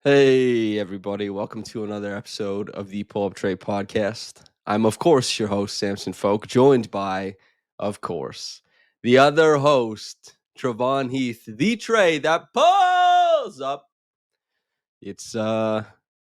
Hey, everybody. Welcome to another episode of the Pull Up Trade podcast. I'm, of course, your host, Samson Folk, joined by, of course, the other host, Trevon Heath, the Trey that pulls up. It's the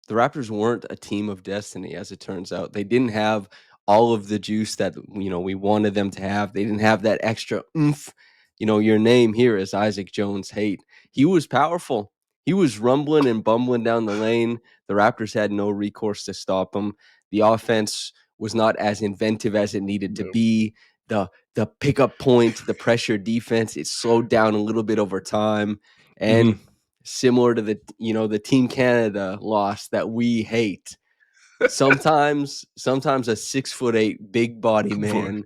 Raptors weren't a team of destiny, as it turns out. They didn't have all of the juice that we wanted them to have. They didn't have that extra oomph. Your name here is Isaac Jones Haight. He was powerful. He was rumbling and bumbling down the lane. The Raptors had no recourse to stop him. The offense was not as inventive as it needed to No. be. The pickup point, the pressure defense, it slowed down a little bit over time. And similar to the Team Canada loss that we hate. Sometimes a 6'8" big body Boy, man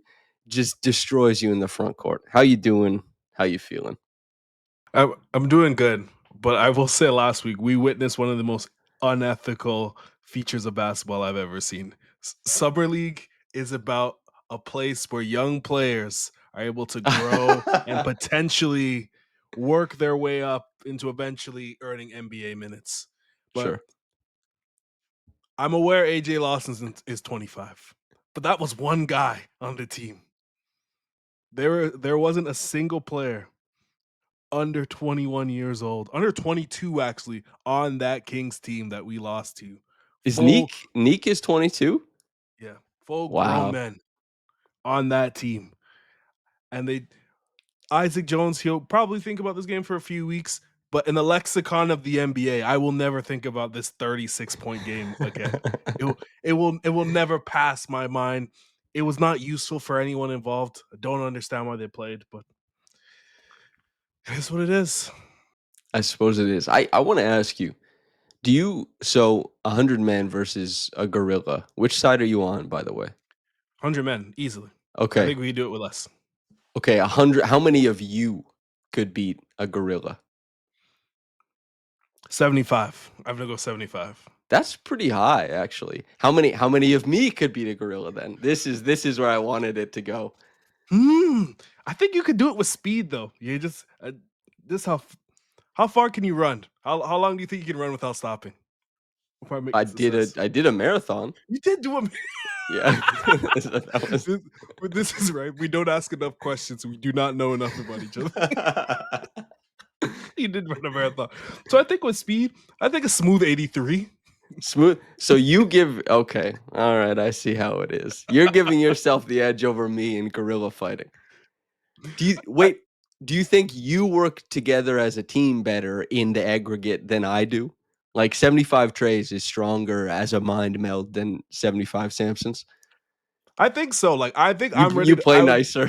just destroys you in the front court. How you doing? How you feeling? I'm doing good, but I will say last week we witnessed one of the most unethical features of basketball I've ever seen. Summer League is about a place where young players are able to grow and potentially work their way up into eventually earning NBA minutes. But Sure. I'm aware AJ Lawson is 25, but that was one guy on the team. There wasn't a single player under 21 years old, under 22 actually, on that Kings team that we lost to. Is Full, Neek is 22? yeah, full grown Wow. men on that team. And Isaac Jones, he'll probably think about this game for a few weeks, but in the lexicon of the NBA, I will never think about this 36-point game again. It will never pass my mind. It was not useful for anyone involved. I don't understand why they played, but it is what it is. I suppose it is. I want to ask you, so 100 men versus a gorilla, which side are you on, by the way? 100 men, easily. I Okay. think we could do it with less. Okay, 100. How many of you could beat a gorilla? 75. I'm gonna go 75. That's pretty high, actually. How many of me could beat a gorilla then? This is where I wanted it to go. I think you could do it with speed though. You just this how far can you run? How long do you think you can run without stopping? Before I make I this did a assess. I did a marathon. You did do a Yeah. That was this, but this is right. We don't ask enough questions. We do not know enough about each other. You did run a marathon. So I think with speed, I think a smooth 83. smooth. So you give okay. All right, I see how it is. You're giving yourself the edge over me in gorilla fighting. Do you I, wait? Do you think you work together as a team better in the aggregate than I do? Like 75 Trays is stronger as a mind meld than 75 Samsons. I think so. Like I think You I'm ready you to play nicer.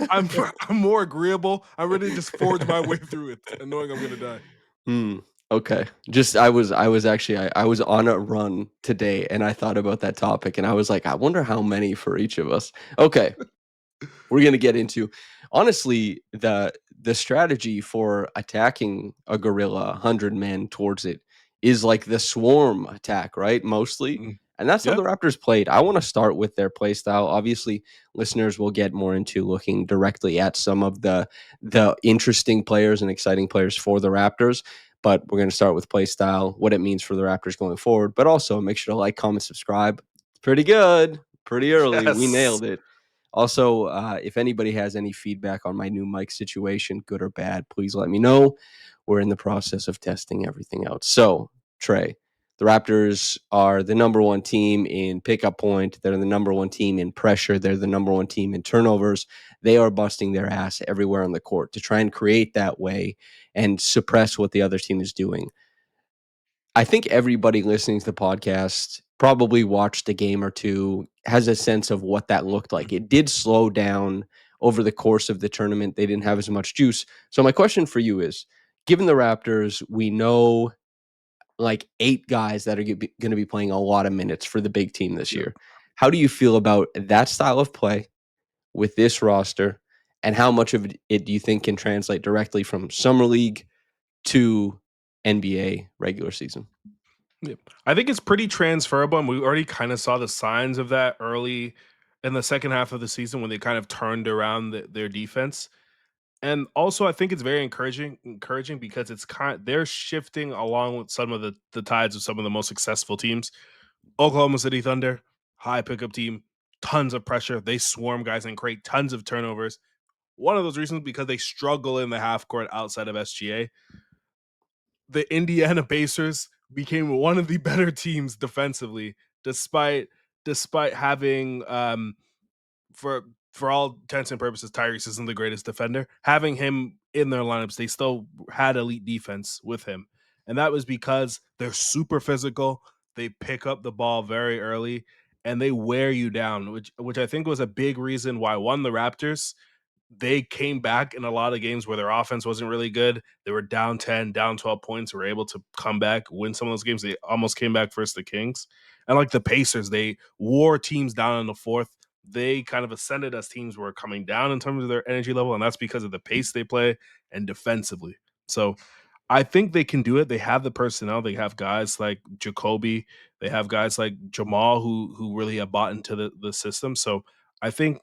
I'm I'm more agreeable. I'm ready to just forge my way through it and knowing I'm gonna die. Hmm. Okay. Just I was actually I was on a run today and I thought about that topic and I was like, I wonder how many for each of us. Okay. We're gonna get into honestly the strategy for attacking a gorilla 100 men towards it is like the swarm attack, right? Mostly. Mm. And that's how Yeah. the Raptors played. I want to start with their play style. Obviously, listeners will get more into looking directly at some of the interesting players and exciting players for the Raptors. But we're going to start with play style, what it means for the Raptors going forward. But also make sure to like, comment, subscribe. It's pretty good. Pretty early. We Yes. nailed it. Also, if anybody has any feedback on my new mic situation, good or bad, please let me know. We're in the process of testing everything out. So, Trey, the Raptors are the number one team in pickup point. They're the number one team in pressure. They're the number one team in turnovers. They are busting their ass everywhere on the court to try and create that way and suppress what the other team is doing. I think everybody listening to the podcast probably watched a game or two, has a sense of what that looked like. It did slow down over the course of the tournament. They didn't have as much juice. So my question for you is, given the Raptors, we know like 8 guys that are going to be playing a lot of minutes for the big team this Yeah. year. How do you feel about that style of play with this roster, and how much of it do you think can translate directly from summer league to NBA regular season? Yeah. I think it's pretty transferable, and we already kind of saw the signs of that early in the second half of the season when they kind of turned around their defense. And also, I think it's very encouraging because they're shifting along with some of the tides of some of the most successful teams. Oklahoma City Thunder, high pickup team, tons of pressure. They swarm guys and create tons of turnovers. One of those reasons because they struggle in the half court outside of SGA. The Indiana Pacers became one of the better teams defensively, despite having for all intents and purposes, Tyrese isn't the greatest defender. Having him in their lineups, they still had elite defense with him. And that was because they're super physical. They pick up the ball very early and they wear you down, which I think was a big reason why the Raptors they came back in a lot of games where their offense wasn't really good. They were down 10, down 12 points, were able to come back, win some of those games. They almost came back versus the Kings. And like the Pacers, they wore teams down in the fourth. They kind of ascended as teams were coming down in terms of their energy level, and that's because of the pace they play and defensively. So I think they can do it. They have the personnel. They have guys like Jacoby. They have guys like Jamal who really have bought into the system. So I think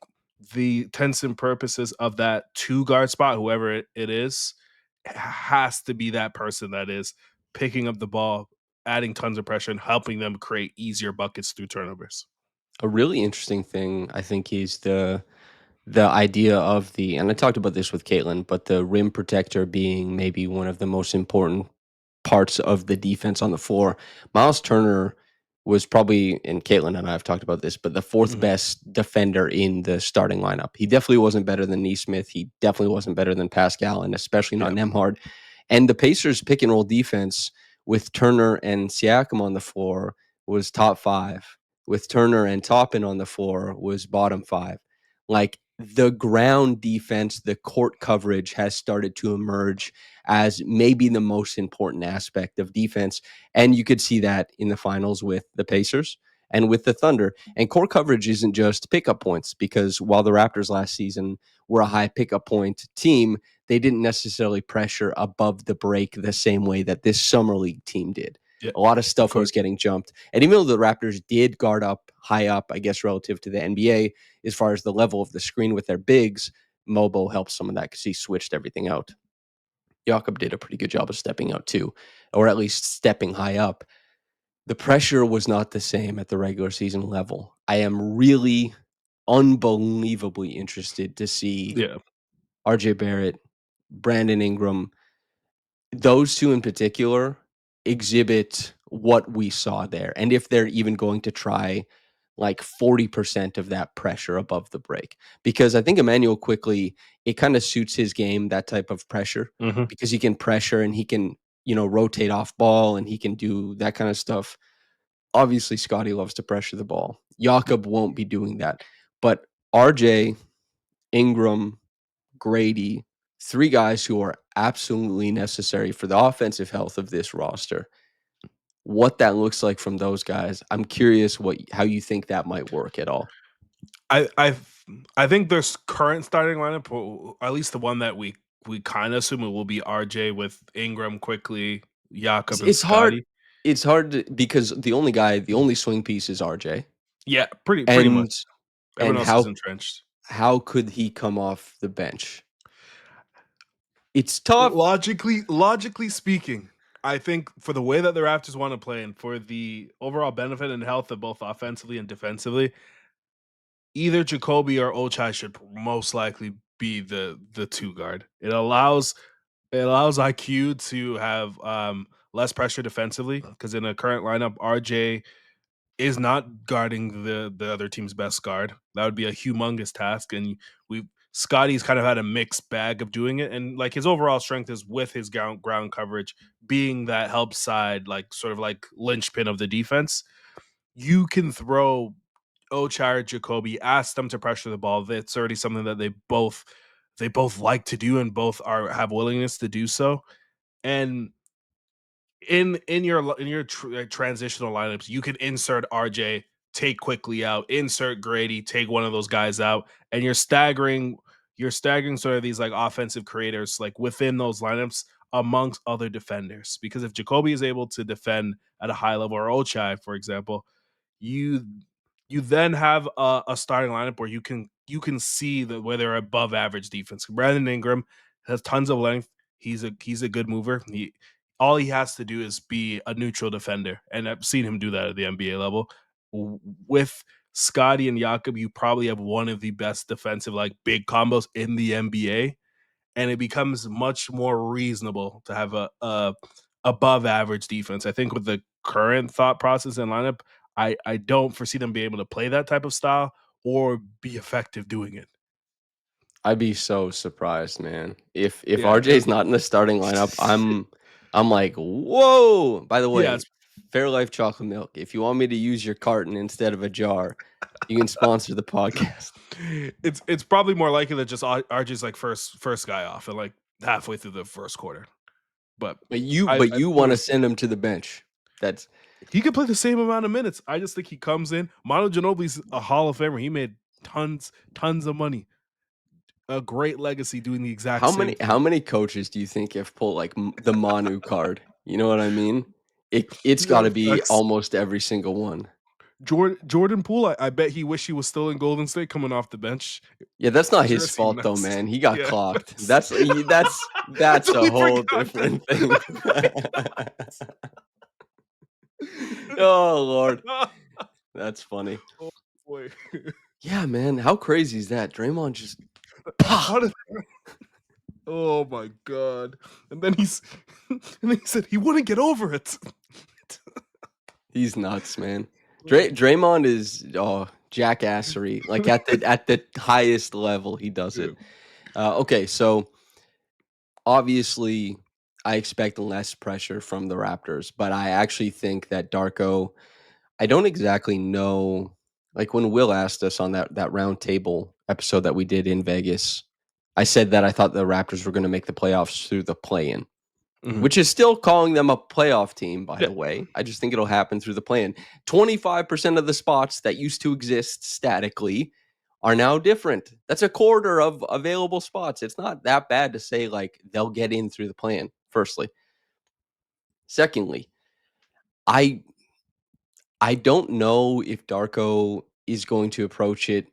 the intents and purposes of that two guard spot, whoever it is, has to be that person that is picking up the ball, adding tons of pressure, and helping them create easier buckets through turnovers. A really interesting thing, I think, is the idea of and I talked about this with Caitlin, but the rim protector being maybe one of the most important parts of the defense on the floor. Miles Turner was probably, and Caitlin and I have talked about this, but the fourth Mhm. best defender in the starting lineup. He definitely wasn't better than Neesmith. He definitely wasn't better than Pascal, and especially not Yeah. Nemhard. And the Pacers pick and roll defense with Turner and Siakam on the floor was top five. With Turner and Toppin on the floor was bottom five. Like the ground defense, the court coverage has started to emerge as maybe the most important aspect of defense. And you could see that in the finals with the Pacers and with the Thunder. And core coverage isn't just pickup points, because while the Raptors last season were a high pickup point team, they didn't necessarily pressure above the break the same way that this Summer League team did. Yeah. A lot of Of stuff course. was getting jumped. And even though the Raptors did guard up high up, I guess, relative to the NBA, as far as the level of the screen with their bigs, Mobo helped some of that because he switched everything out. Jakob did a pretty good job of stepping out too, or at least stepping high up. The pressure was not the same at the regular season level. I am really unbelievably interested to see Yeah. RJ Barrett, Brandon Ingram, those two in particular exhibit what we saw there. And if they're even going to try like 40% of that pressure above the break. Because I think Emmanuel quickly, it kind of suits his game, that type of pressure, Mhm. because he can pressure and he can, rotate off ball and he can do that kind of stuff. Obviously, Scotty loves to pressure the ball. Jakob won't be doing that. But RJ, Ingram, Grady, three guys who are absolutely necessary for the offensive health of this roster. What that looks like from those guys, I'm curious how you think that might work at all. I I I think their current starting lineup, or at least the one that we kind of assume it will be RJ with Ingram quickly, It's, Jakob, and it's hard. Scotty. It's hard because the only swing piece is RJ, Yeah, pretty much. and Everyone else is how entrenched. could he come off the bench? It's tough. Logically speaking, I think for the way that the Raptors want to play and for the overall benefit and health of both offensively and defensively, either Jacoby or Ochai should most likely be the two guard. It allows IQ to have less pressure defensively because in a current lineup, RJ is not guarding the other team's best guard. That would be a humongous task, and we Scotty's kind of had a mixed bag of doing it, and like his overall strength is with his ground coverage, being that help side, like sort of like linchpin of the defense. You can throw Ochai or Jacoby, ask them to pressure the ball. That's already something that they both like to do, and both have willingness to do so. And in your transitional lineups, you can insert RJ, take quickly out, insert Grady, take one of those guys out, and you're staggering sort of these like offensive creators like within those lineups amongst other defenders. Because if Jacoby is able to defend at a high level, or Ochai, for example, you you then have a starting lineup where you can see that where they're above average defense. Brandon Ingram has tons of length. He's a good mover. All he has to do is be a neutral defender, and I've seen him do that at the NBA level. With Scotty and Jakob, you probably have one of the best defensive like big combos in the NBA, and it becomes much more reasonable to have a above average defense. I think with the current thought process and lineup, I don't foresee them being able to play that type of style or be effective doing it. I'd be so surprised, man. If Yeah, RJ's not in the starting lineup, I'm like, whoa. By the yeah, way, Fairlife chocolate milk. If you want me to use your carton instead of a jar, you can sponsor the podcast. it's probably more likely that just RJ's like first guy off and like halfway through the first quarter. But But I you think want to send him to the bench. That's he could play the same amount of minutes. I just think he comes in. Manu Ginobili's a Hall of Famer. He made tons of money. A great legacy doing the exact same how thing. many coaches do you think have pulled like the Manu card? You know what I mean? It's got to be Facts. almost every single one. Jordan Poole, I bet he wish he was still in Golden State coming off the bench. Yeah, that's not his Jersey fault though, Mets. man. He got Yeah, clocked. that's I That's a totally whole forgot different that. thing. Oh Lord, that's funny. Oh boy. Yeah, man, how crazy is that? Draymond just pah! How did Oh my god. And then and then he said he wouldn't get over it. He's nuts, man. Oh, Draymond is jackassery, like at the highest level. He does yeah. it. Okay, so obviously, I expect less pressure from the Raptors, but I actually think that Darko. I don't exactly know. Like when Will asked us on that round table episode that we did in Vegas, I said that I thought the Raptors were going to make the playoffs through the play-in, Mhm. which is still calling them a playoff team, by Yeah. the way. I just think it'll happen through the play-in. 25% of the spots that used to exist statically are now different. That's a quarter of available spots. It's not that bad to say like they'll get in through the plan. Firstly, secondly, I I don't know if Darko is going to approach it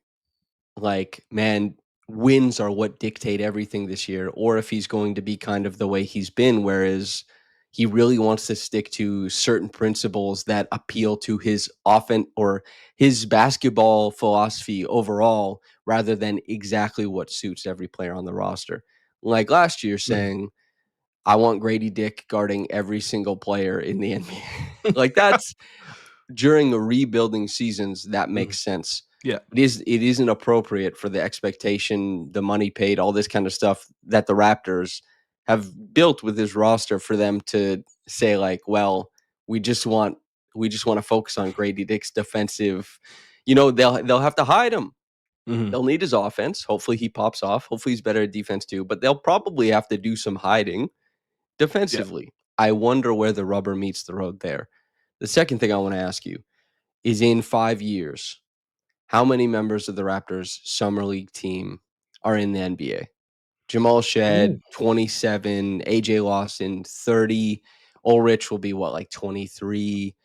like, man, wins are what dictate everything this year, or if he's going to be kind of the way he's been, whereas he really wants to stick to certain principles that appeal to his offense or his basketball philosophy overall, rather than exactly what suits every player on the roster. Like last year, Mhm. saying, I want Grady Dick guarding every single player in the NBA. Like that's during the rebuilding seasons, that Mhm. makes sense. Yeah. It isn't appropriate for the expectation, the money paid, all this kind of stuff that the Raptors have built with this roster for them to say like, well, we just want we just want to focus on Grady Dick's defensive. They'll have to hide him. Mhm. They'll need his offense. Hopefully he pops off. Hopefully he's better at defense too, but they'll probably have to do some hiding Yeah. defensively. I wonder where the rubber meets the road there. The second thing I want to ask you is in 5 years, how many members of the Raptors summer league team are in the NBA? Jamal Ooh. Shed, 27, AJ Lawson, 30. Ulrich will be what, like 23,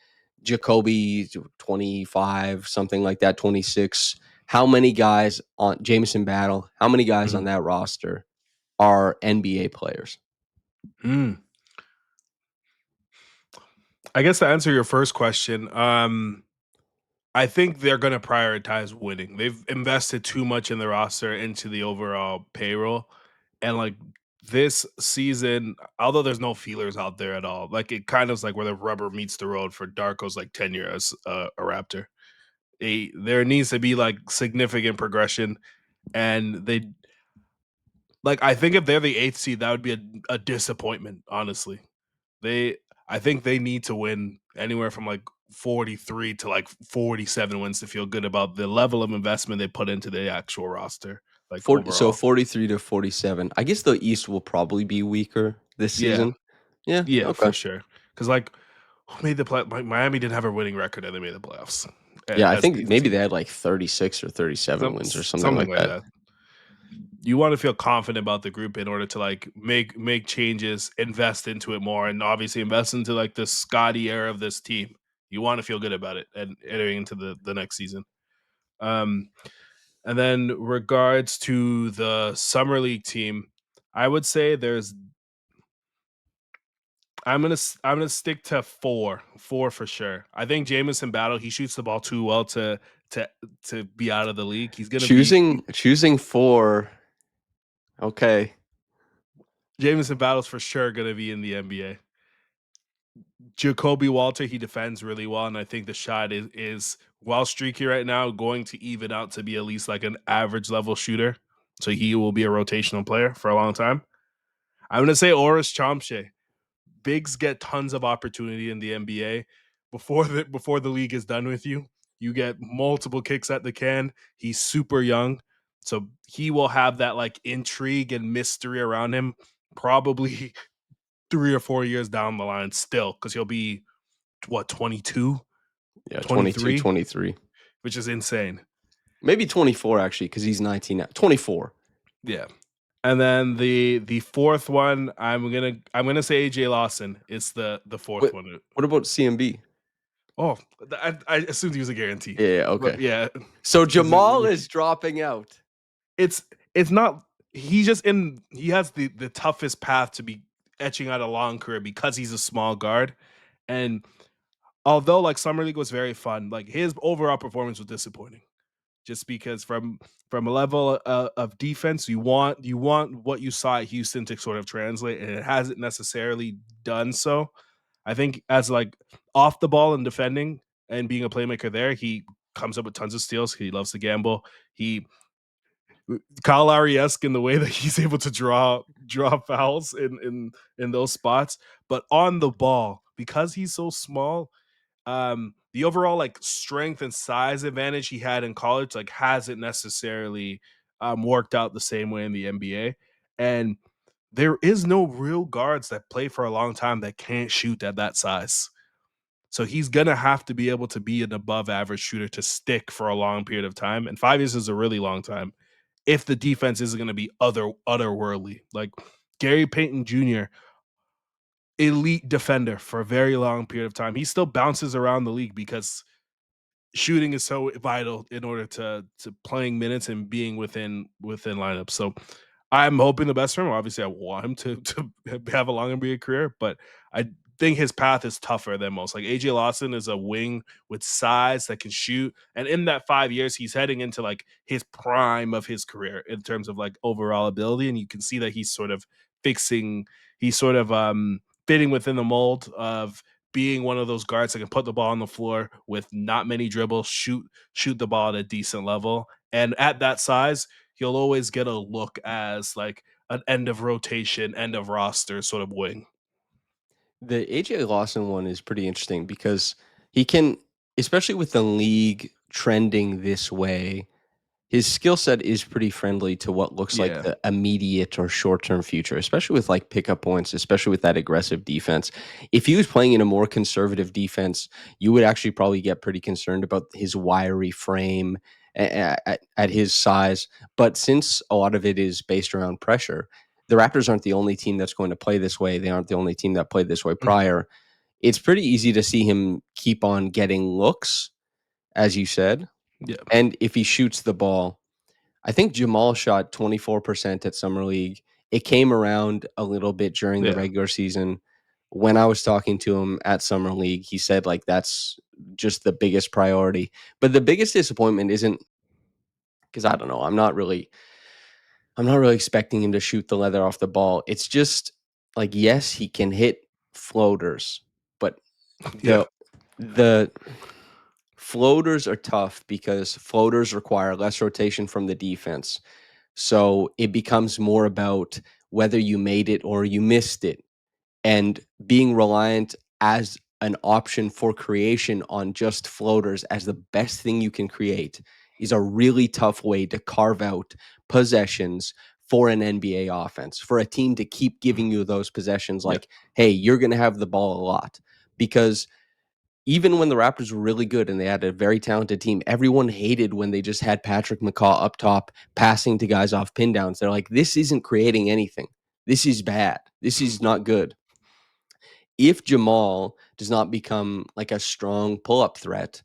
Jacoby, 25, something like that, 26. How many guys on Jameson Battle? How many guys Mhm. on that roster are NBA players? Mm. I guess to answer your first question, I think they're going to prioritize winning. They've invested too much in the roster into the overall payroll. And like this season, although there's no feelers out there at all, like it kind of is like where the rubber meets the road for Darko's like tenure as a Raptor. There needs to be like significant progression. And I think if they're the eighth seed, that would be a disappointment, honestly. They I think they need to win anywhere from like 43 to like 47 wins to feel good about the level of investment they put into the actual roster, like 40, so overall. 43 to 47. I guess the East will probably be weaker this Yeah, season. Yeah, yeah, okay. for sure. Because like, who made the play? Like, Miami didn't have a winning record, and they made the playoffs Yeah, I as think the eighth maybe they seed. had like 36 or 37 wins or something Something like like that. that. You want to feel confident about the group in order to like make changes, invest into it more, and obviously invest into like the Scotty era of this team. You want to feel good about it and entering into the next season. Um, and then regards to the summer league team, I would say there's. I'm gonna stick to four for sure. I think Jamison Battle, he shoots the ball too well to to be out of the league. He's gonna be Choosing 4. Okay. Jamison Battle's for sure gonna be in the NBA. Jacoby Walter, he defends really well, and I think the shot is while streaky right now, going to even out to be at least like an average level shooter. So he will be a rotational player for a long time. I'm gonna say Oris Chomshe. Bigs get tons of opportunity in the NBA before the league is done with you. You get multiple kicks at the can. He's super young, so he will have that like intrigue and mystery around him probably 3 or 4 years down the line still, because he'll be what, 22, Yeah, 22, 23, 23. which is insane. Maybe 24 actually, because he's 19 now. 24. Yeah. And then the fourth one, I'm gonna say AJ Lawson is the fourth What one. what about CMB? Oh, I assumed he was a guarantee, Yeah, but okay. yeah, So because Jamal is dropping out. it's it's not. He has the toughest path to be etching out a long career because he's a small guard, and although like summer league was very fun, like his overall performance was disappointing. Just because from a level of defense, you want what you saw at Houston to sort of translate, and it hasn't necessarily done so. I think as like off the ball and defending and being a playmaker there, he comes up with tons of steals. He loves to gamble. He Kyle Lowry-esque in the way that he's able to draw fouls in those spots. But on the ball, because he's so small, the overall like strength and size advantage he had in college like hasn't necessarily worked out the same way in the NBA. And there is no real guards that play for a long time that can't shoot at that size. So he's gonna have to be able to be an above average shooter to stick for a long period of time. And 5 years is a really long time if the defense is gonna be otherworldly. Like Gary Payton Jr., elite defender for a very long period of time. He still bounces around the league because shooting is so vital in order to playing minutes and being within lineups. So I'm hoping the best for him. Obviously, I want him to have a long NBA career, but I think his path is tougher than most. Like AJ Lawson is a wing with size that can shoot, and in that 5 years, he's heading into like his prime of his career in terms of like overall ability, and you can see that he's sort of fixing, he's sort of fitting within the mold of being one of those guards that can put the ball on the floor with not many dribbles, shoot the ball at a decent level. And at that size, he'll always get a look as like an end of rotation, end of roster sort of wing. The AJ Lawson one is pretty interesting because he can, especially with the league trending this way, his skill set is pretty friendly to what looks like Yeah. the immediate or short-term future, especially with like pickup points, especially with that aggressive defense. If he was playing in a more conservative defense, you would actually probably get pretty concerned about his wiry frame at his size. But since a lot of it is based around pressure, the Raptors aren't the only team that's going to play this way. They aren't the only team that played this way Mhm. prior. It's pretty easy to see him keep on getting looks, as you said. Yeah. And if he shoots the ball, I think Jamal shot 24% at Summer League. It came around a little bit during the Yeah. regular season. When I was talking to him at Summer League, he said like that's just the biggest priority. But the biggest disappointment isn't because I don't know, I'm not really expecting him to shoot the leather off the ball. It's just like yes, he can hit floaters, but Yeah. the the floaters are tough because floaters require less rotation from the defense. So it becomes more about whether you made it or you missed it. And being reliant as an option for creation on just floaters as the best thing you can create is a really tough way to carve out possessions for an NBA offense, for a team to keep Mhm. giving you those possessions Yeah. like, hey, you're going to have the ball a lot. Because even when the Raptors were really good and they had a very talented team, everyone hated when they just had Patrick McCaw up top passing to guys off pin downs. They're like, this isn't creating anything. This is bad. This is not good. If Jamal does not become like a strong pull up threat,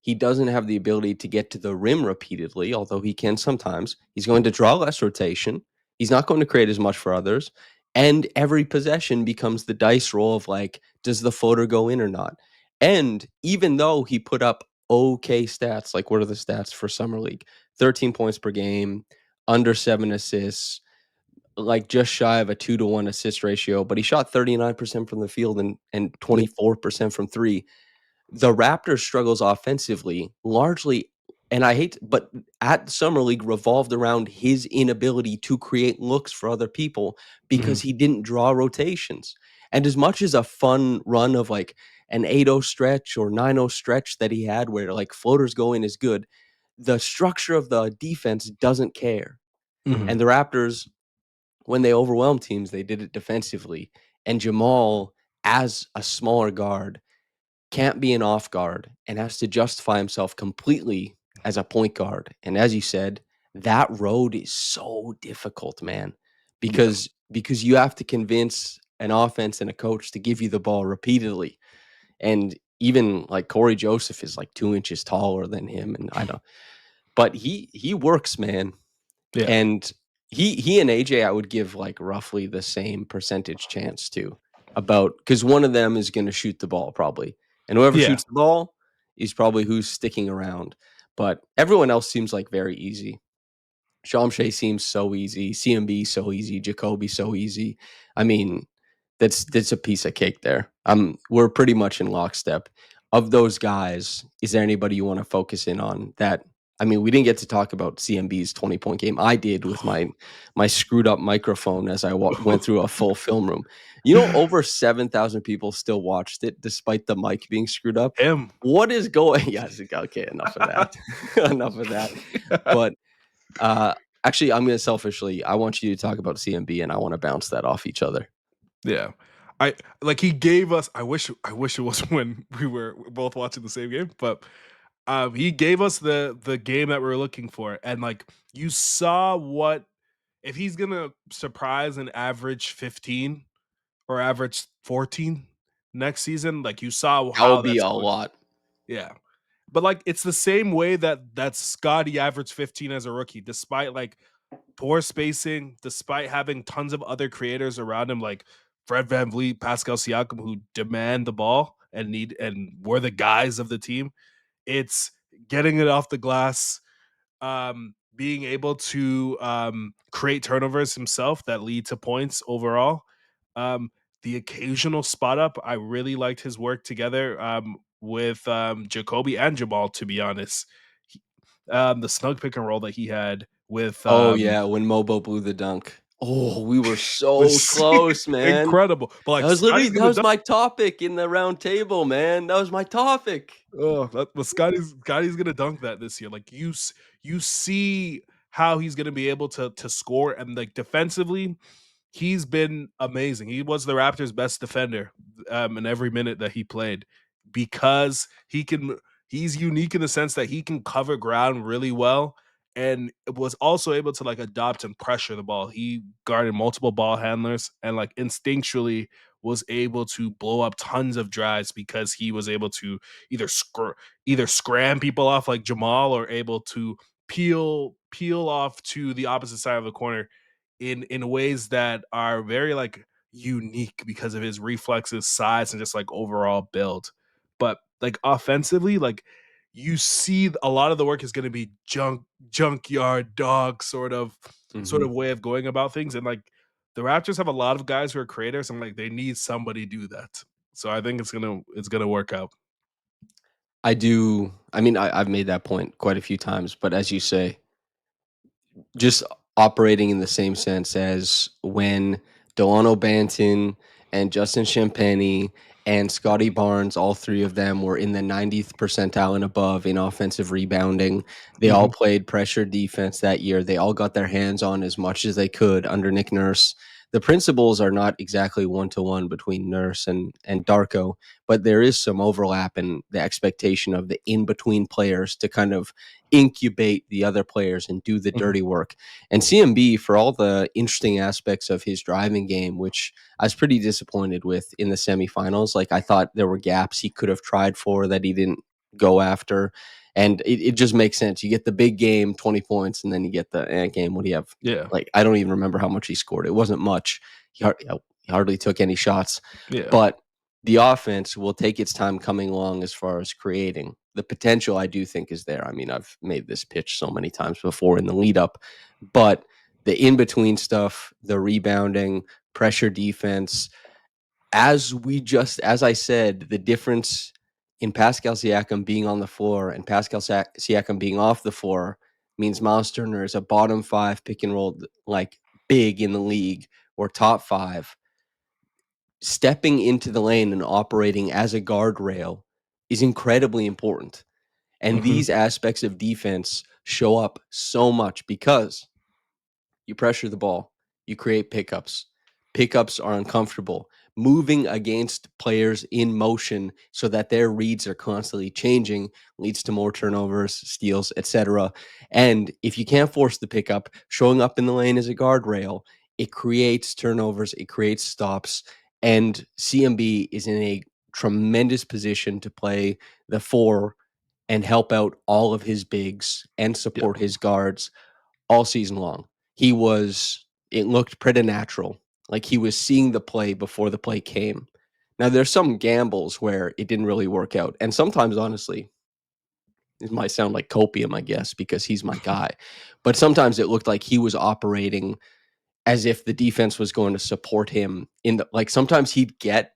he doesn't have the ability to get to the rim repeatedly, although he can sometimes. He's going to draw less rotation. He's not going to create as much for others. And every possession becomes the dice roll of like, does the floater go in or not? And even though he put up okay stats, like what are the stats for Summer League? 13 points per game, under 7 assists, like just shy of a 2-to-1 assist ratio, but he shot 39% from the field and Yeah. 24% from three. The Raptors' struggles offensively largely, and I hate, but at Summer League revolved around his inability to create looks for other people because Mhm. he didn't draw rotations. And as much as a fun run of like an 8-0 stretch or 9-0 stretch that he had where like floaters go in is good, the structure of the defense doesn't care. Mhm. And the Raptors, when they overwhelmed teams, they did it defensively. And Jamal, as a smaller guard, can't be an off guard and has to justify himself completely as a point guard. And as you said, that road is so difficult, man, Yeah. because you have to convince an offense and a coach to give you the ball repeatedly. And even like Corey Joseph is like 2 inches taller than him, and I don't. But he works, man. Yeah. And he and AJ, I would give like roughly the same percentage chance to, about because one of them is going to shoot the ball probably, and whoever Yeah. shoots the ball is probably who's sticking around. But everyone else seems like very easy. Shamshay seems so easy. CMB so easy. Jacoby so easy. I mean, that's a piece of cake there. We're pretty much in lockstep. Of those guys, is there anybody you want to focus in on that? I mean, we didn't get to talk about CMB's 20-point game. I did with my screwed up microphone as I went through a full film room. Over 7,000 people still watched it despite the mic being screwed up. Him. What is going? Yes, okay, enough of that. Enough of that. But uh, actually, I'm gonna selfishly, I want you to talk about CMB, and I want to bounce that off each other. Yeah. I like he gave us I wish it was when we were both watching the same game, but he gave us the game that we are looking for. And like you saw what if he's gonna surprise and average 15 or average 14 next season, like you saw That would how be that's a going. lot. Yeah. But like it's the same way that Scotty averaged 15 as a rookie, despite like poor spacing, despite having tons of other creators around him like Fred Van Vliet, Pascal Siakam, who demand the ball and need and were the guys of the team. It's getting it off the glass, being able to create turnovers himself that lead to points overall. Um, the occasional spot up, I really liked his work together with Jacoby and Jamal. To be honest, the snug pick and roll that he had with Oh yeah, when Mobo blew the dunk. Oh, we were so was close, man. incredible. But That like was literally Scotty's that gonna was my topic in the round table, man. That was my topic. oh, but Scotty's gonna dunk that this year. Like you see how he's gonna be able to score and like defensively, he's been amazing. He was the Raptors' best defender in every minute that he played because he's unique in the sense that he can cover ground really well and was also able to like adopt and pressure the ball. He guarded multiple ball handlers and like instinctually was able to blow up tons of drives because he was able to either either scram people off like Jamal or able to peel off to the opposite side of the corner in ways that are very like unique because of his reflexes, size, and just like overall build. But like offensively, like you see a lot of the work is going to be junkyard dog sort of Mhm. way of going about things. And like the Raptors have a lot of guys who are creators and like they need somebody to do that. So I think it's gonna work out. I mean, I've made that point quite a few times, but as you say, just operating in the same sense as when Delano Banton and Justin Champagny and Scotty Barnes, all three of them were in the 90th percentile and above in offensive rebounding. They all Mhm. played pressure defense that year. They all got their hands on as much as they could under Nick Nurse. The principles are not exactly one to one between Nurse and Darko, but there is some overlap in the expectation of the in between players to kind of incubate the other players and do the Mhm. dirty work. And CMB, for all the interesting aspects of his driving game, which I was pretty disappointed with in the semifinals, like I thought there were gaps he could have tried for that he didn't go after. And it just makes sense. You get the big game, 20 points, and then you get the game. What do you have? Yeah. Like, I don't even remember how much he scored. It wasn't much. He hardly took any shots. Yeah. But the offense will take its time coming along as far as creating. The potential, I do think, is there. I mean, I've made this pitch so many times before in the lead up, but the in between stuff, the rebounding, pressure defense, as I said, the difference in Pascal Siakam being on the floor and Pascal Siakam being off the floor means Miles Turner is a bottom 5 pick and roll, like, big in the league, or top 5. Stepping into the lane and operating as a guardrail is incredibly important. And Hmm. these aspects of defense show up so much because you pressure the ball, you create pickups. Pickups are uncomfortable. Moving against players in motion so that their reads are constantly changing leads to more turnovers, steals, etc. And if you can't force the pickup, showing up in the lane as a guardrail, it creates turnovers, it creates stops, and CMB is in a tremendous position to play the 4 and help out all of his bigs and Yeah. support his guards all season long. It looked pretty natural. Like, he was seeing the play before the play came. Now, there's some gambles where it didn't really work out. And sometimes, honestly, it might sound like copium, I guess, because he's my guy. But sometimes it looked like he was operating as if the defense was going to support him in the, like, sometimes he'd get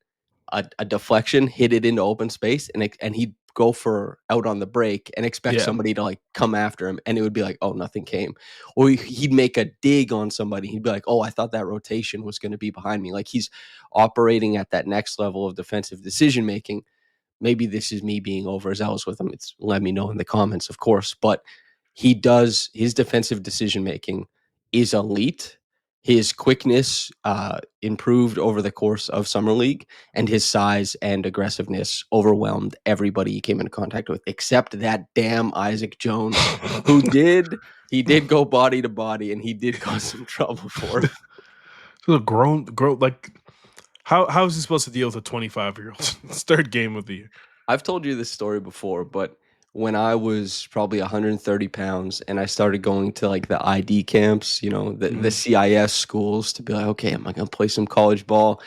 a deflection, hit it into open space, and he'd go for out on the break and expect Yeah. somebody to, like, come after him, and it would be like, oh, nothing came. Or he'd make a dig on somebody. He'd be like, oh, I thought that rotation was going to be behind me. Like, he's operating at that next level of defensive decision making. Maybe this is me being overzealous with him. It's let me know in the comments, of course. But his defensive decision making is elite. His quickness improved over the course of summer league, and his size and aggressiveness overwhelmed everybody he came into contact with, except that damn Isaac Jones, who did go body to body, and he did cause some trouble for him. So a grown like how is he supposed to deal with a 25-year-old? It's third game of the year. I've told you this story before, but when I was probably 130 pounds and I started going to, like, the ID camps, the Mhm. CIS schools, to be like, okay, am I going to play some college ball?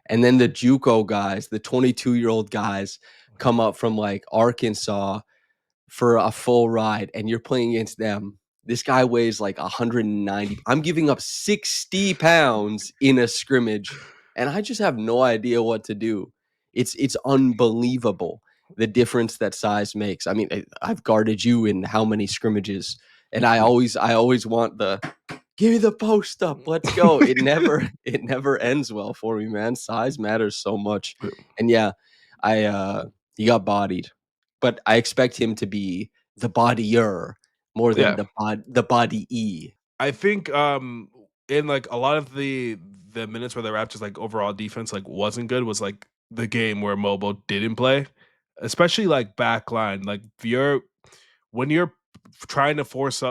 And then the JUCO guys, the 22-year-old guys, come up from, like, Arkansas for a full ride, and you're playing against them. This guy weighs like 190. I'm giving up 60 pounds in a scrimmage, and I just have no idea what to do. It's unbelievable the difference that size makes. I mean, I've guarded you in how many scrimmages, and I always want the give me the post up, let's go. It never ends well for me, man. Size matters so much, and yeah, he got bodied, but I expect him to be the bodier more than Yeah. the body e. I think in like a lot of the minutes where the Raptors like overall defense like wasn't good was like the game where Mobo didn't play, especially like backline. Like if you're when you're trying to force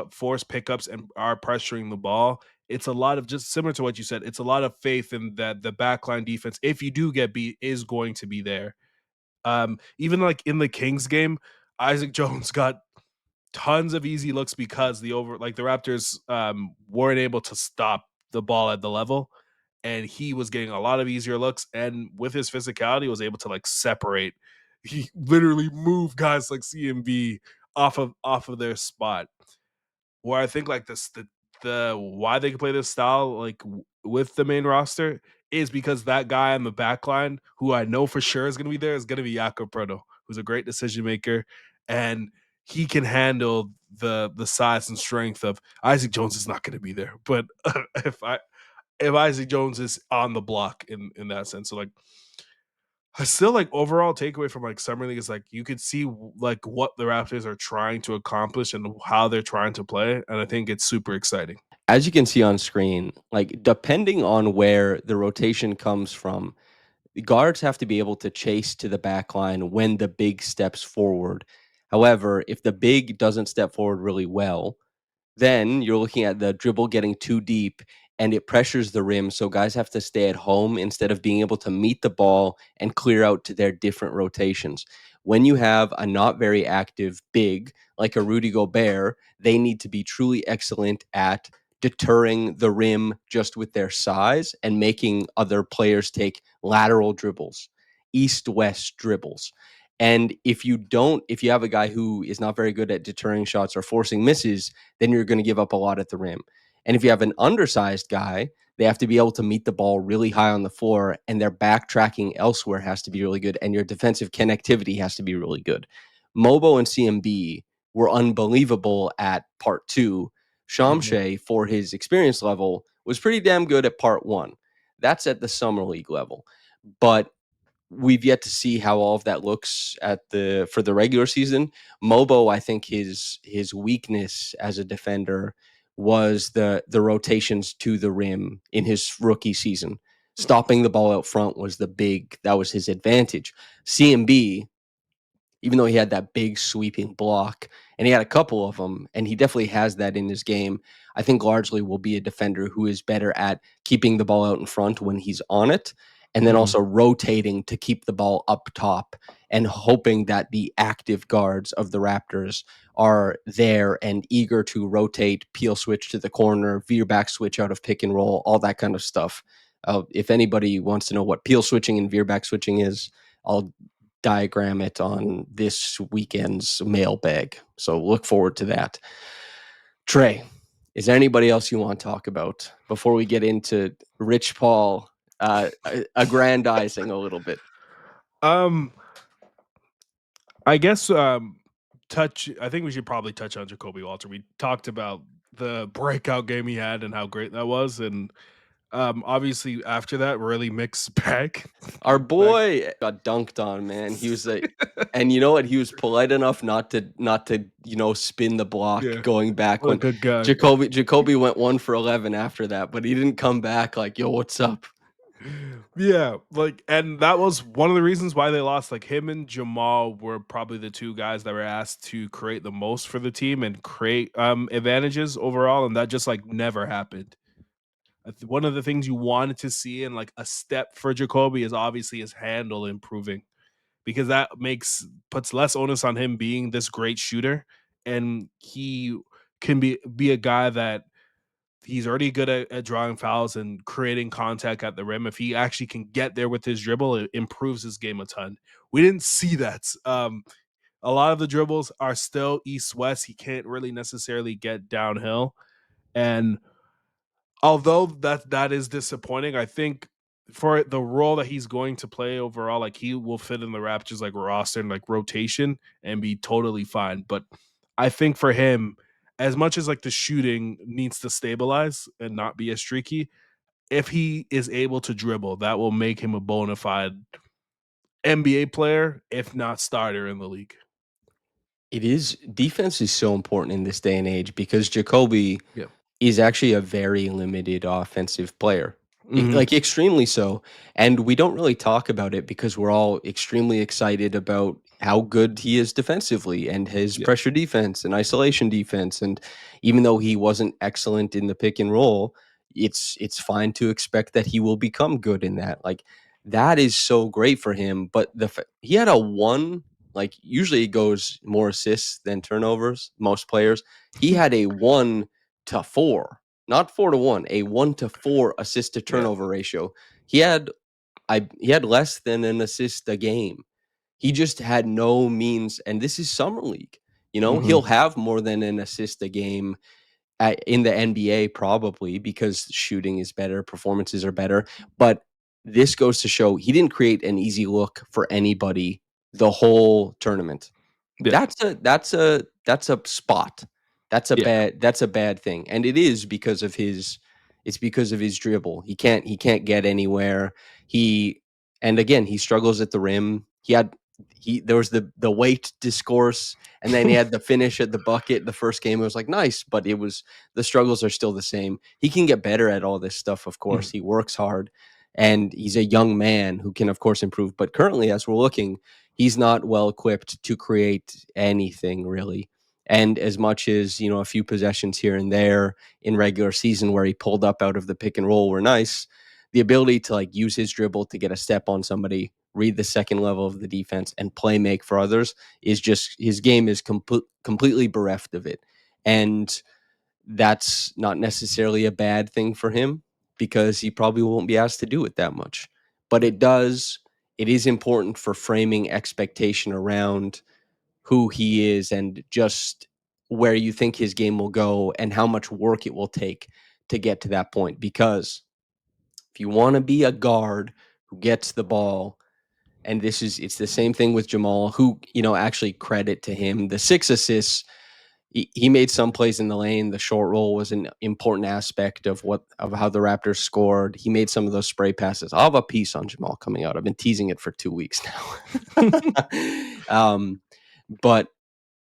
pickups and are pressuring the ball, it's a lot of just similar to what you said. It's a lot of faith in that the backline defense, if you do get beat, is going to be there. Even like in the Kings game, Isaac Jones got tons of easy looks because the Raptors weren't able to stop the ball at the level, and he was getting a lot of easier looks, and with his physicality was able to like separate. He literally moved guys like CMB off of their spot. Where I think like the why they can play this style like with the main roster is because that guy on the back line who I know for sure is going to be there is going to be Jakob Proto, who's a great decision maker, and he can handle the size and strength of Isaac Jones. Is not going to be there, but if Isaac Jones is on the block in that sense, so like I still like overall takeaway from like summer league is like you could see like what the Raptors are trying to accomplish and how they're trying to play, and I think it's super exciting. As you can see on screen, like, depending on where the rotation comes from, the guards have to be able to chase to the back line when the big steps forward. However, if the big doesn't step forward really well, then you're looking at the dribble getting too deep and it pressures the rim. So guys have to stay at home instead of being able to meet the ball and clear out to their different rotations. When you have a not very active big like a Rudy Gobert, they need to be truly excellent at deterring the rim just with their size and making other players take lateral dribbles, east west dribbles. And if you have a guy who is not very good at deterring shots or forcing misses, then you're going to give up a lot at the rim. And if you have an undersized guy, they have to be able to meet the ball really high on the floor, and their backtracking elsewhere has to be really good, and your defensive connectivity has to be really good. Mobo and CMB were unbelievable at part two. Mhm. Shamshe, for his experience level, was pretty damn good at part one. That's at the summer league level. But we've yet to see how all of that looks for the regular season. Mobo, I think his weakness as a defender was the rotations to the rim in his rookie season. Stopping the ball out front was that was his advantage. CMB, even though he had that big sweeping block, and he had a couple of them, and he definitely has that in his game, I think largely will be a defender who is better at keeping the ball out in front when he's on it, and then Mhm. also rotating to keep the ball up top and hoping that the active guards of the Raptors are there and eager to rotate, peel switch to the corner, veer back switch out of pick and roll, all that kind of stuff. If anybody wants to know what peel switching and veer back switching is, I'll diagram it on this weekend's mailbag. So look forward to that. Trey, is there anybody else you want to talk about before we get into Rich Paul aggrandizing a little bit? Um, I guess touch. I think we should probably touch on Jacoby Walter. We talked about the breakout game he had and how great that was, and obviously after that, really mixed bag. Our Back. boy got dunked on, man. He was like, and you know what? He was polite enough not to spin the block Yeah, going back what a when good guy. Jacoby went 1 for 11 after that, but he didn't come back like, yo, what's up? Yeah, like, and that was one of the reasons why they lost. Like him and Jamal were probably the two guys that were asked to create the most for the team and create advantages overall, and that just like never happened. One of the things you wanted to see in like a step for Jacoby is obviously his handle improving because that puts less onus on him being this great shooter, and he can be a guy that he's already good at drawing fouls and creating contact at the rim. If he actually can get there with his dribble, it improves his game a ton. We didn't see that. A lot of the dribbles are still east west. He can't really necessarily get downhill, and although that is disappointing, I think for the role that he's going to play overall, like he will fit in the Raptors like roster and like rotation and be totally fine. But I think for him, as much as like the shooting needs to stabilize and not be as streaky, if he is able to dribble, that will make him a bona fide NBA player, if not starter in the league. It is defense is so important in this day and age because Jacoby Yeah. is actually a very limited offensive player. Hmm. Like extremely so. And we don't really talk about it because we're all extremely excited about how good he is defensively and his Yeah. pressure defense and isolation defense. And even though he wasn't excellent in the pick and roll, it's fine to expect that he will become good in that. Like that is so great for him. But he had a one, like usually it goes more assists than turnovers, most players. He had a 1-4, not 4-1, a 1-4 assist to Yeah. turnover ratio. He had he had less than an assist a game. He just had no means, and this is summer league. Hmm. He'll have more than an assist a game in the NBA probably because shooting is better, performances are better. But this goes to show he didn't create an easy look for anybody the whole tournament. Yeah. That's a spot. Yeah. That's a bad thing. And it is because of his dribble. He can't get anywhere. He and again, he struggles at the rim. He there was the weight discourse and then he had the finish at the bucket. The first game it was like nice, but it was the struggles are still the same. He can get better at all this stuff, of course. Mhm. He works hard and he's a young man who can of course improve. But currently as we're looking, he's not well equipped to create anything really. And as much as, a few possessions here and there in regular season where he pulled up out of the pick and roll were nice, the ability to like use his dribble to get a step on somebody, read the second level of the defense, and play make for others is just his game is completely bereft of it. And that's not necessarily a bad thing for him because he probably won't be asked to do it that much. But it is important for framing expectation around who he is and just where you think his game will go and how much work it will take to get to that point. Because if you want to be a guard who gets the ball, and it's the same thing with Jamal, who, actually credit to him. The 6 assists, he made some plays in the lane. The short roll was an important aspect of how the Raptors scored. He made some of those spray passes. I'll have a piece on Jamal coming out. I've been teasing it for 2 weeks now. But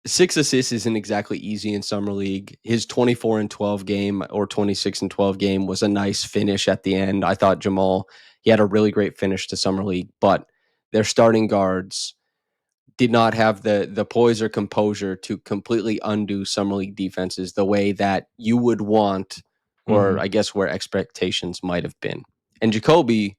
6 assists isn't exactly easy in summer league. His 24 and 12 game or 26 and 12 game was a nice finish at the end. I thought Jamal, he had a really great finish to summer league, but their starting guards did not have the poise or composure to completely undo summer league defenses the way that you would want, or Mhm. I guess where expectations might have been. And Jacoby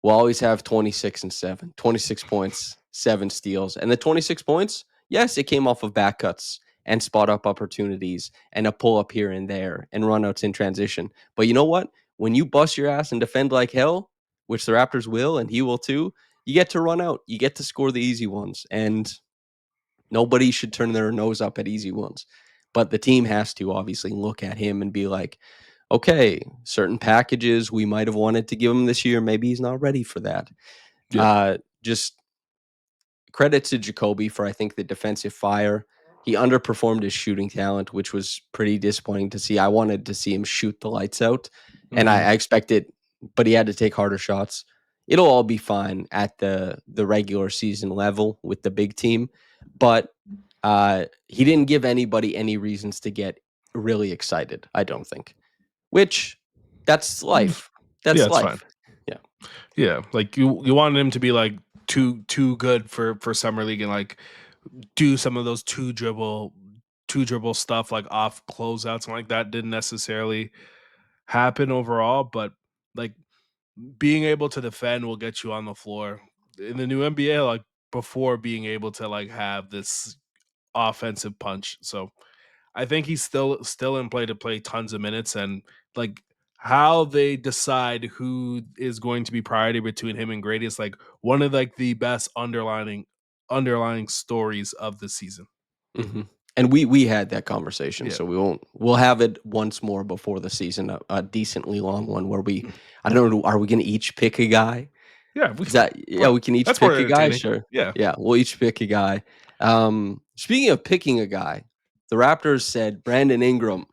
will always have 26 and 7, 26 points, 7 steals. And the 26 points, yes, it came off of back cuts and spot up opportunities and a pull up here and there and run outs in transition. But you know what? When you bust your ass and defend like hell, which the Raptors will and he will too, you get to run out. You get to score the easy ones. And nobody should turn their nose up at easy ones. But the team has to obviously look at him and be like, okay, certain packages we might have wanted to give him this year. Maybe he's not ready for that. Yeah. Just credit to Jacoby for, I think, the defensive fire. He underperformed his shooting talent, which was pretty disappointing to see. I wanted to see him shoot the lights out, and I Mhm. expected, but he had to take harder shots. It'll all be fine at the regular season level with the big team, but he didn't give anybody any reasons to get really excited. I don't think. Which that's Mm. life. Yeah, That's it's fine. life. Yeah. Yeah, like you wanted him to be like too good for summer league and like do some of those two dribble stuff like off closeouts and like that didn't necessarily happen overall, but like being able to defend will get you on the floor in the new NBA. Like before being able to like have this offensive punch, so I think he's still in play to play tons of minutes and like how they decide who is going to be priority between him and Grady is like one of like the best underlying stories of the season. Mhm. And we had that conversation, Yeah. so we'll have it once more before the season, a decently long one where I don't know, are we gonna each pick a guy? Yeah, Is that why yeah, we can each that's more pick a guy? entertaining. Sure. Yeah. Yeah, we'll each pick a guy. Speaking of picking a guy, the Raptors said, "Brandon Ingram,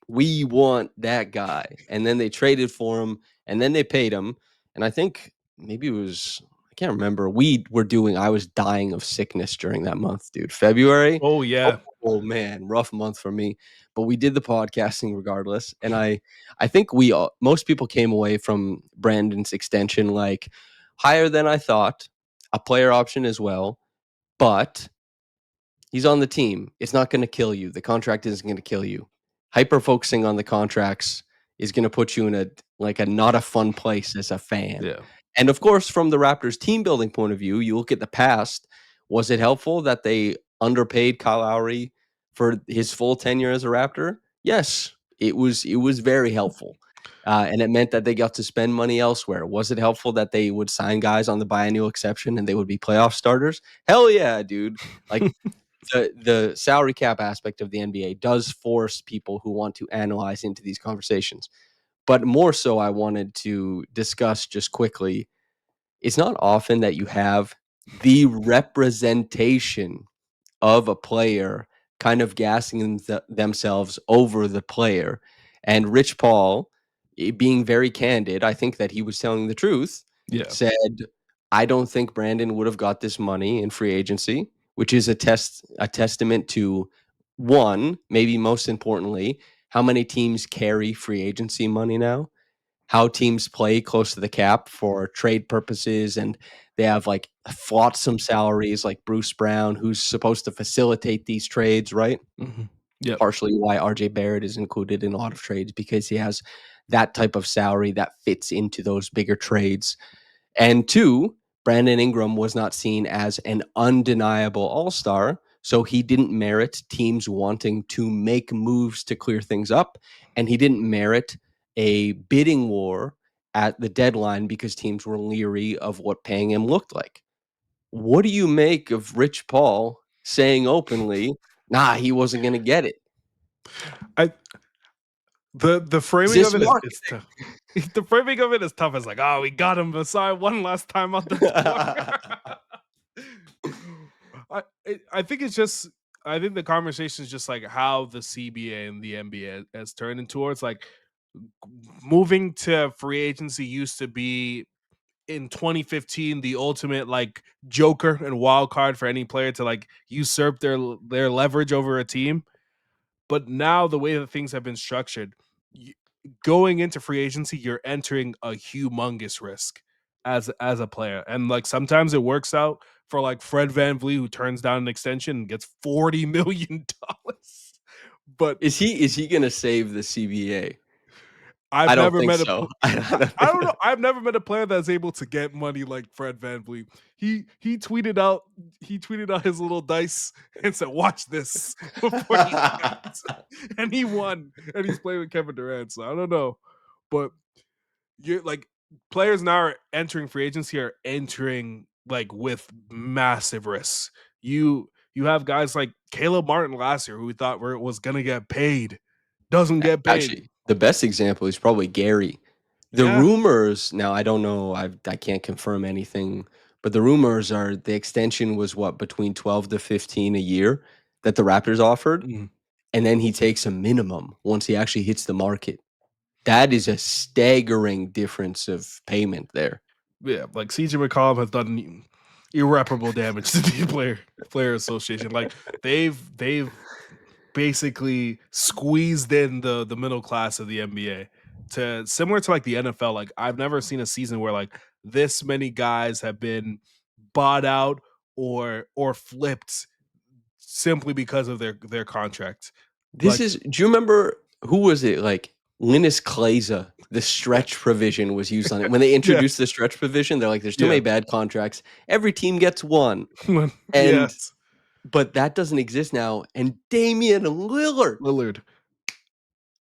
we want that guy." And then they traded for him and then they paid him. And I think maybe it was, I can't remember. I was dying of sickness during that month, dude. February. Oh Oh, yeah. oh, man, rough month for me. But we did the podcasting regardless. And I think most people came away from Brandon's extension like higher than I thought, a player option as well. But he's on the team. It's not going to kill you. The contract isn't going to kill you. Hyper focusing on the contracts is going to put you in a not a fun place as a fan. Yeah. And of course, from the Raptors team building point of view, you look at the past. Was it helpful that they underpaid Kyle Lowry for his full tenure as a Raptor? Yes, it was. It was very helpful. And it meant that they got to spend money elsewhere. Was it helpful that they would sign guys on the biannual exception and they would be playoff starters? Hell yeah, dude. Like the salary cap aspect of the NBA does force people who want to analyze into these conversations. But more so, I wanted to discuss just quickly. It's not often that you have the representation of a player kind of gassing themselves over the player. And Rich Paul, being very candid, I think that he was telling the truth, Yeah. said, I don't think Brandon would have got this money in free agency, which is a testament to one, maybe most importantly, how many teams carry free agency money now. how teams play close to the cap for trade purposes, and they have like flotsam salaries like Bruce Brown, who's supposed to facilitate these trades, right? Mhm. Yep. Partially why RJ Barrett is included in a lot of trades because he has that type of salary that fits into those bigger trades. And two, Brandon Ingram was not seen as an undeniable all star. So he didn't merit teams wanting to make moves to clear things up. And he didn't merit a bidding war at the deadline because teams were leery of what paying him looked like. What do you make of Rich Paul saying openly, nah, he wasn't going to get it? I the Is framing this of it marketing? is tough. The framing of it is tough. It's like, oh, we got him. Sorry, one last time out the door. I think it's just I think the conversation is just like how the CBA and the NBA has turned into towards like moving to free agency used to be in 2015 the ultimate like joker and wild card for any player to like usurp their leverage over a team. But now the way that things have been structured, y- going into free agency, you're entering a humongous risk as a player. And like sometimes it works out for like Fred Van Vliet who turns down an extension and gets $40 million. But Is he gonna save the CBA? I I've don't never think met a so. I don't I think don't know. I've never met a player that's able to get money like Fred Van Vliet. He tweeted out his little dice and said, "Watch this" before he left, and he won. And he's playing with Kevin Durant. So I don't know, but you're like players now are entering free agency are entering like with massive risks. You have guys like Caleb Martin last year who we thought was gonna get paid, doesn't get paid. actually, the best example is probably Gary. The Yeah. rumors now, I don't know, I can't confirm anything, but the rumors are the extension was what, between 12 to 15 a year that the Raptors offered, Mhm. and then he takes a minimum once he actually hits the market. That is a staggering difference of payment there. Yeah, like CJ McCollum has done irreparable damage to the player association. Like they've basically squeezed in the middle class of the NBA to similar to like the NFL. Like I've never seen a season where like this many guys have been bought out or flipped simply because of their contract. This Like is do you remember who was it? Like Linus Kleza, the yeah, stretch provision was used on it. When they introduced yes, the stretch provision, they're like, there's too yeah, many bad contracts. Every team gets one. And yes. but that doesn't exist now. And Damian Lillard. Lillard.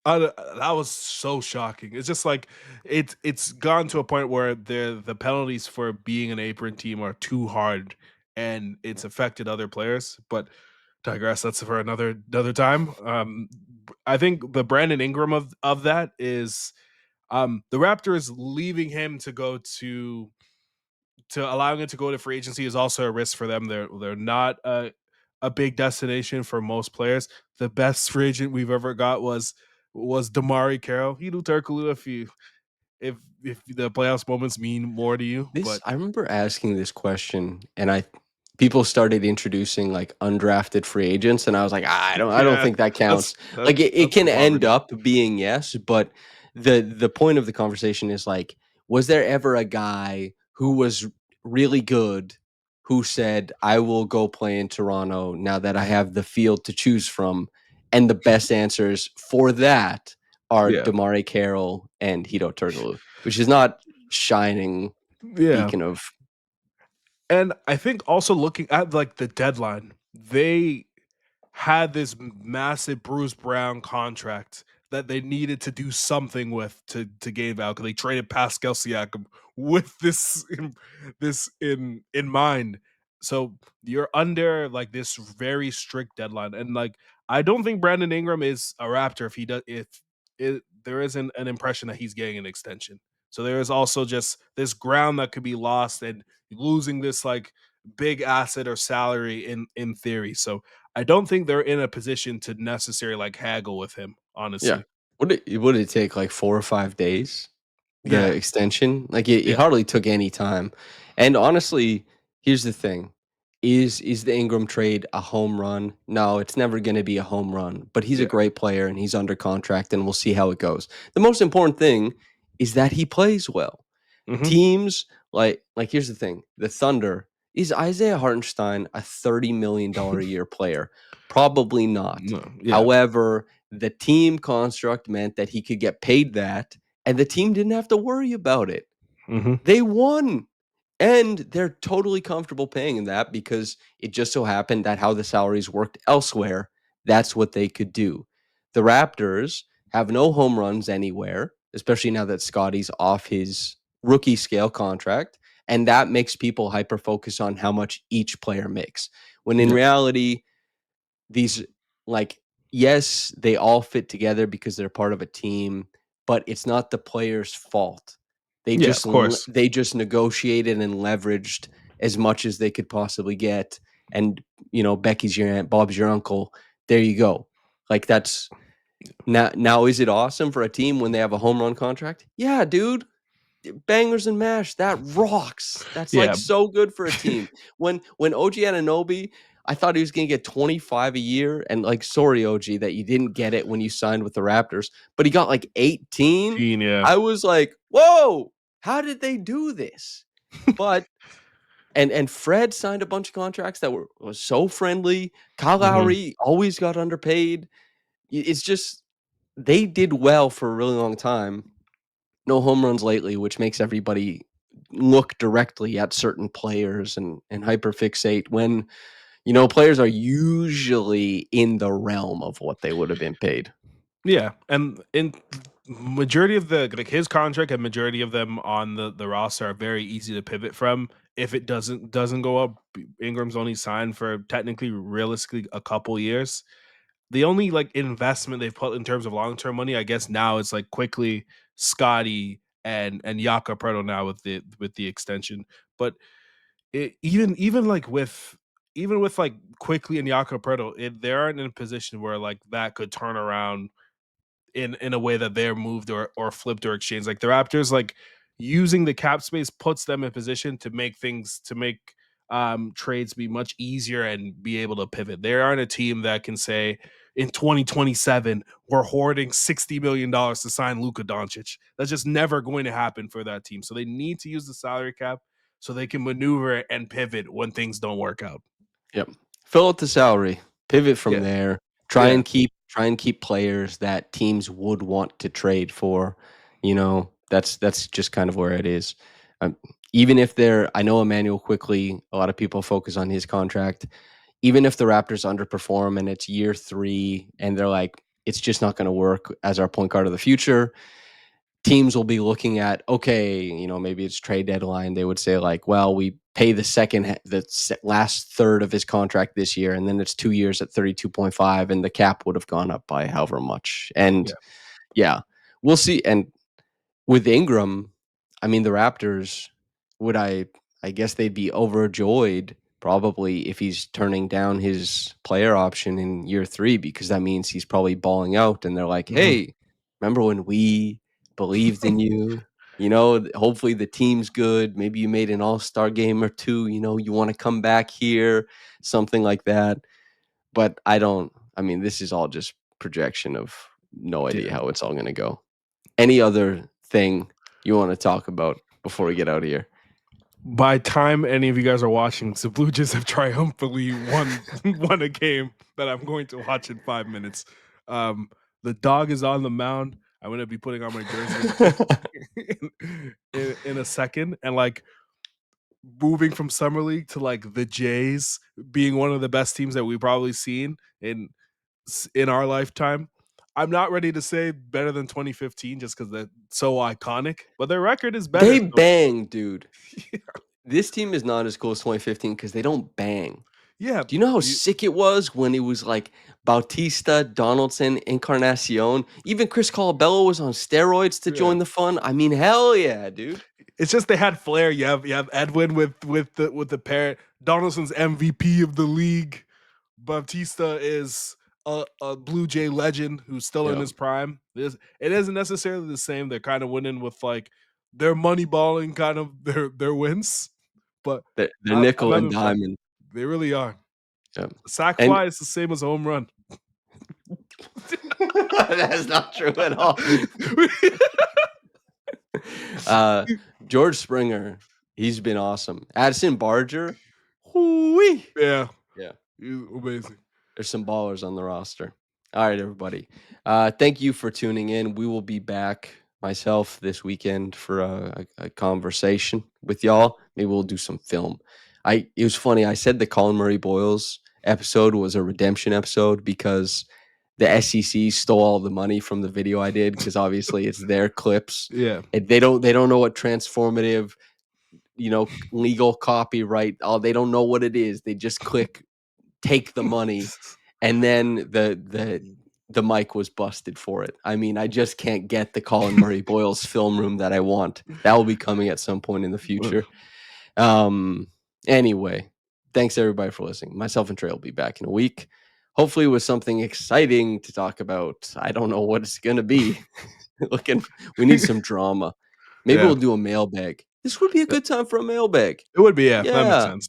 That was so shocking. It's just like it's gone to a point where the penalties for being an apron team are too hard, and it's affected other players. But digress. That's for another time. I think the Brandon Ingram of that is the Raptors leaving him to allowing it to go to free agency is also a risk for them. They're not a big destination for most players. The best free agent we've ever got was Damari Carroll. Hedo Turkoglu if the playoffs moments mean more to you, This but I remember asking this question, and I people started introducing like undrafted free agents, and I was like, I don't yeah, think that that's counts. Like it that's the can bar we end need. up being yes, but the point of the conversation is like, was there ever a guy who was really good who said, I will go play in Toronto now that I have the field to choose from? And the best answers for that are Yeah, Damari Carroll and Hito Turkoglu, which is not shining yeah. beacon of And I think also looking at like the deadline, they had this massive Bruce Brown contract that they needed to do something with to gain value. 'Cause they traded Pascal Siakam with this in mind. So you're under like this very strict deadline, and like I don't think Brandon Ingram is a Raptor if there isn't an impression that he's getting an extension. So there is also just this ground that could be lost and losing this like big asset or salary in theory. So I don't think they're in a position to necessarily like haggle with him, yeah. honestly. Would it take like 4 or 5 days? The Yeah, extension? Like it yeah, hardly took any time. And honestly, here's the thing. Is the Ingram trade a home run? No, it's never going to be a home run, but he's a yeah, great player and he's under contract and we'll see how it goes. The most important thing is that he plays well. Mhm. Teams like here's the thing, the Thunder, is Isaiah Hartenstein a $30 million a year player? Probably not. No, yeah. However, the team construct meant that he could get paid that, and the team didn't have to worry about it. Mhm. They won. And they're totally comfortable paying him that because it just so happened that how the salaries worked elsewhere, that's what they could do. The Raptors have no home runs anywhere, especially now that Scotty's off his rookie scale contract. And that makes people hyper focus on how much each player makes. When in Yeah. reality, these like yes, they all fit together because they're part of a team, but it's not the player's fault. Yeah, of course. They just negotiated and leveraged as much as they could possibly get. And Becky's your aunt, Bob's your uncle. There you go. Like that's now is it awesome for a team when they have a home run contract? Yeah, dude, bangers and mash. That rocks. That's like Yeah. so good for a team. When OG Anunoby, I thought he was gonna get 25 a year, and like sorry, OG, that you didn't get it when you signed with the Raptors, but he got like 18. Yeah. I was like, whoa, how did they do this? But and Fred signed a bunch of contracts that was so friendly. Kyle Mhm. Lowry always got underpaid. It's just they did well for a really long time. No home runs lately, which makes everybody look directly at certain players and hyperfixate when players are usually in the realm of what they would have been paid. Yeah, and in majority of the like his contract and majority of them on the roster are very easy to pivot from. If it doesn't go up, Ingram's only signed for technically realistically a couple years. The only like investment they've put in terms of long term money, I guess now it's like quickly Scotty and Yaka Preto now with the extension. But even like with even with like quickly and Yaka Preto, they aren't in a position where like that could turn around in a way that they're moved or flipped or exchanged. Like the Raptors, like using the cap space puts them in position to make things to make trades be much easier and be able to pivot. They aren't a team that can say in 2027 we're hoarding $60 million to sign Luka Doncic. That's just never going to happen for that team. So they need to use the salary cap so they can maneuver and pivot when things don't work out. Yep. Fill out the salary, pivot from Yeah, there. yeah. Try and keep players that teams would want to trade for. That's just kind of where it is. Um, Even if I know Emmanuel quickly. A lot of people focus on his contract. Even if the Raptors underperform and it's year 3 and they're like, it's just not going to work as our point guard of the future, teams will be looking at, okay, maybe it's trade deadline. They would say like, well, we pay the last third of his contract this year, and then it's 2 years at 32.5, and the cap would have gone up by however much. And Yeah. yeah, we'll see. And with Ingram, I mean, the Raptors would I guess they'd be overjoyed probably if he's turning down his player option in year 3 because that means he's probably balling out and they're like, Mhm. "Hey, remember when we believed in you? Hopefully the team's good. Maybe you made an all-star game or two, you want to come back here, something like that." But I mean, this is all just projection of no idea Yeah. how it's all going to go. Any other thing you want to talk about before we get out of here? By time any of you guys are watching, the Blue Jays have triumphantly won won a game that I'm going to watch in 5 minutes. The dog is on the mound. I'm gonna be putting on my jersey in a second, and like moving from summer league to like the Jays being one of the best teams that we've probably seen in our lifetime. I'm not ready to say better than 2015 just because they're so iconic, but their record is better. They So bang, dude. This team is not as cool as 2015 because they don't bang. yeah, Do you know how you, sick it was when it was like Bautista, Donaldson, Encarnacion? Even Chris Colabello was on steroids to yeah. join the fun. I mean, hell yeah, dude. It's just they had flair. You have Edwin with the parrot. Donaldson's MVP of the league. Bautista is a Blue Jay legend who's still in Yeah. his prime. It isn't necessarily the same. They're kind of winning with like their money balling kind of their wins, but They're I'm nickel and having fun. diamond. They really are. Yeah. Sack And fly is the same as a home run. that's not true at all. uh, George Springer, he's been awesome. Addison Barger, whoo-wee. Yeah, Yeah, he's amazing. there's some ballers on the roster. All right, everybody. Thank you for tuning in. We will be back myself this weekend for a conversation with y'all. Maybe we'll do some film. It was funny. I said the Colin Murray Boyles episode was a redemption episode because the SEC stole all the money from the video I did because obviously it's their clips. Yeah. And they don't know what transformative, legal copyright. They don't know what it is. They just click take the money, and then the mic was busted for it. I mean, I just can't get the Colin Murray Boyles film room that I want. That will be coming at some point in the future. Anyway, thanks everybody for listening. Myself and Trey will be back in a week, hopefully with something exciting to talk about. I don't know what it's gonna be. We need some drama. Maybe Yeah. we'll do a mailbag. This would be a good time for a mailbag. It would be, yeah, that makes Yeah. sense.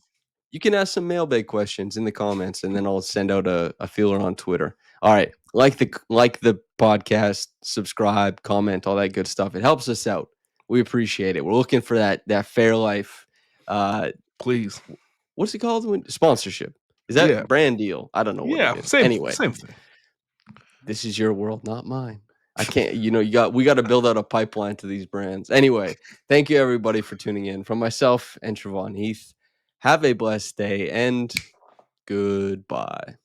You can ask some mailbag questions in the comments, and then I'll send out a feeler on Twitter. All right, like the podcast, subscribe, comment, all that good stuff. It helps us out. We appreciate it. We're looking for that Fairlife. Please. What's it called? Sponsorship. Is Yeah. that brand deal? I don't know what it Yeah, is. same Anyway, thing. this is your world, not mine. I can't. We got to build out a pipeline to these brands. Anyway, thank you everybody for tuning in. From myself and Trevon Heath. Have a blessed day and goodbye.